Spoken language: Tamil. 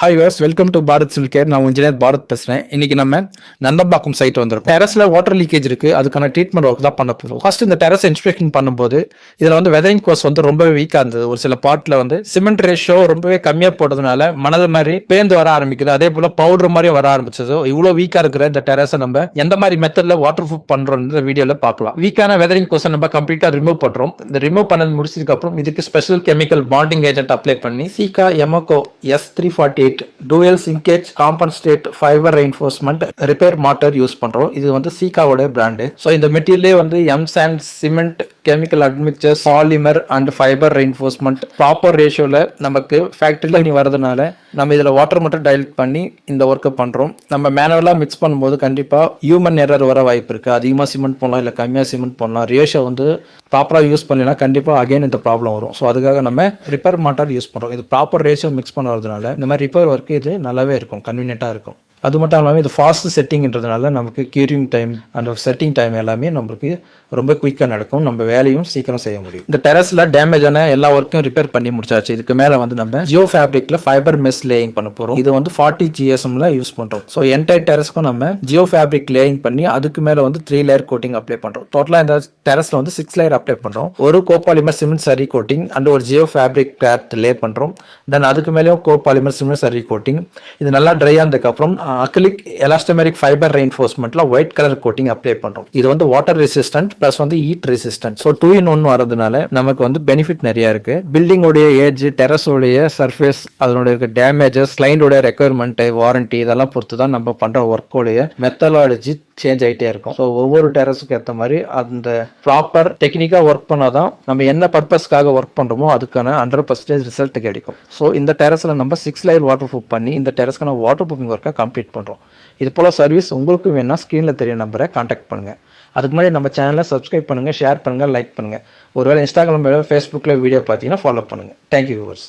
Hi was welcome to Bharat civil care. நான் இன்ஜினியர் பாரத் பேசுகிறேன். இன்னைக்கு நம்ம நந்தம்பாக்கம் சைட் வந்திருக்கோம். டெரஸில் வாட்டர் லீக்கேஜ் இருக்குது, அதுக்கான ட்ரீட்மெண்ட் ஒர்க் தான் பண்ண போகிறோம். ஃபர்ஸ்ட் இந்த டெரஸ் இன்ஸ்பெக்ஷன் பண்ணும்போது இதில் வெதரிங் கோர்ஸ் ரொம்பவே வீக்காக இருந்தது. ஒரு சில பார்ட்டில் சிமெண்ட் ரேஷியோ ரொம்பவே கம்மியாக போட்டதுனால மணல் மாதிரி பேந்து வர ஆரம்பிக்குது, அதே போல் பவுடர் மாதிரி வர ஆரம்பிச்சது. இவ்வளோ வீக்காக இருக்கிற இந்த டெரஸை நம்ம எந்த மாதிரி மெத்தடில் வாட்டர் ப்ரூஃப் பண்ணுறோம் இந்த வீடியோவில் பார்க்கலாம். வீக்கான வெதரிங் கோர்ஸை நம்ம கம்ப்ளீட்டாக ரிமூவ் பண்ணுறோம். இந்த ரிமூவ் பண்ணது முடிச்சதுக்கப்புறம் இதுக்கு special chemical bonding agent apply பண்ணி Sika Emaco S348 dual sinkage compensate fiber reinforcement repair mortar use பண்றோம். இது சீகாவோட பிராண்டு. ஸோ இந்த மெட்டீரியலே M sand cement chemical admixtures polymer and fibre reinforcement proper ரேஷியோவில் நமக்கு ஃபேக்ட்ரியில் நீ வரதுனால நம்ம இதில் வாட்டர் மட்டும் டைல்யூட் பண்ணி இந்த ஒர்க்கை பண்ணுறோம். நம்ம மேனுவலாக மிக்ஸ் பண்ணும்போது கண்டிப்பாக ஹியூமன் எரர் வர வாய்ப்பு இருக்குது. அதிகமாக சிமெண்ட் போடலாம், இல்லை கம்மியாக சிமெண்ட் போடலாம். ரேஷியோ ப்ராப்பராக யூஸ் பண்ணலைன்னா கண்டிப்பாக அகைன் இந்த ப்ராப்ளம் வரும். ஸோ அதுக்காக நம்ம ரிப்பேர் மாட்டார் யூஸ் பண்ணுறோம். இது ப்ராப்பர் ரேஷியோ மிக்ஸ் பண்ணுறதுனால இந்த மாதிரி ரிப்பேர் ஒர்க்கு இது நல்லாவே இருக்கும், கன்வீனியண்ட்டாக இருக்கும். அது மட்டும் இல்லாமல் இது ஃபாஸ்ட் செட்டிங்கிறதுனால நமக்கு curing time and setting time எல்லாமே நம்மளுக்கு ரொம்ப குயிக்காக நடக்கும். நம்ம வேலையும் சீக்கிரம் செய்ய முடியும். இந்த டெரஸில் டேமேஜ் ஆன எல்லா ஒர்க்கும் ரிப்பேர் பண்ணி முடிச்சாச்சு. இதுக்கு மேலே நம்ம ஜியோ ஃபேப்ரிக்ல ஃபைபர் மெஸ் லேயிங் பண்ண போகிறோம். இது 40 GSMல யூஸ் பண்ணுறோம். ஸோ என்டையர் டெரஸ்க்கும் நம்ம ஜியோ ஃபேப்ரிக் லேயிங் பண்ணி அதுக்கு மேலே 3 லேயர் கோட்டிங் அப்ளை பண்ணுறோம். டோட்டலாக இந்த டெரஸில் 6 லேயர் அப்ளை பண்ணுறோம். ஒரு கோபாலிமர் சிமெண்ட் சரி கோட்டிங் அண்ட் ஒரு ஜியோ ஃபேப்ரிக் கிளாத் லே பண்ணுறோம். தென் அதுக்கு மேலேயும் கோபாலிமர் சிமெண்ட் சரி கோட்டிங். இது நல்லா ட்ரை ஆனதுக்கப்புறம் அக்ரிலிக் எலாஸ்டோமெரிக் ஃபைபர் ரெயின்ஃபோர்ஸ்மெண்ட்ல ஒயிட் கலர் கோட்டிங் அப்ளை பண்றோம். இது water resistant plus heat resistant. So 2 in 1 வரதுனால நமக்கு பெனிஃபிட் நிறைய இருக்கு. பில்டிங் உடைய ஏஜ், டெரஸ் உடைய சர்ஃபேஸ், அதனுடைய இருக்க டேமேஜஸ், கிளைண்ட் உடைய ரெக்குயர்மெண்ட், வாரண்டி இதெல்லாம் பொறுத்து தான் நம்ம பண்ற ஒர்க்கோடைய மெத்தடாலஜி சேஞ்ச் ஆகிட்டே இருக்கும். ஸோ ஒவ்வொரு டெரஸுக்கு ஏற்ற மாதிரி அந்த ப்ராப்பர் டெக்னிக்காக ஒர்க் பண்ணாதான் நம்ம என்ன பர்பஸ்க்காக ஒர்க் பண்ணுறோமோ அதுக்கான 100% ரிசல்ட் கிடைக்கும். ஸோ இந்த டெரஸில் நம்ம 6 லேயர் வாட்டர் ப்ரூஃப் பண்ணி இந்த டெரஸ்க்கான வாட்டர் ப்ரூஃபிங் ஒர்க்கை கம்ப்ளீட் பண்ணுறோம். இது போல் சர்வீஸ் உங்களுக்கு வேணா ஸ்க்ரீனில் தெரிய நம்பரை கான்டாக்ட் பண்ணுங்கள். அதுக்கு முன்னாடி நம்ம சேனலை சப்ஸ்கிரைப் பண்ணுங்கள், ஷேர் பண்ணுங்கள், லைக் பண்ணுங்கள். ஒருவேளை இன்ஸ்டாகிராம், ஃபேஸ்புக்கில் வீடியோ பார்த்தீங்கன்னா ஃபாலோ பண்ணுங்கள். Thank you viewers.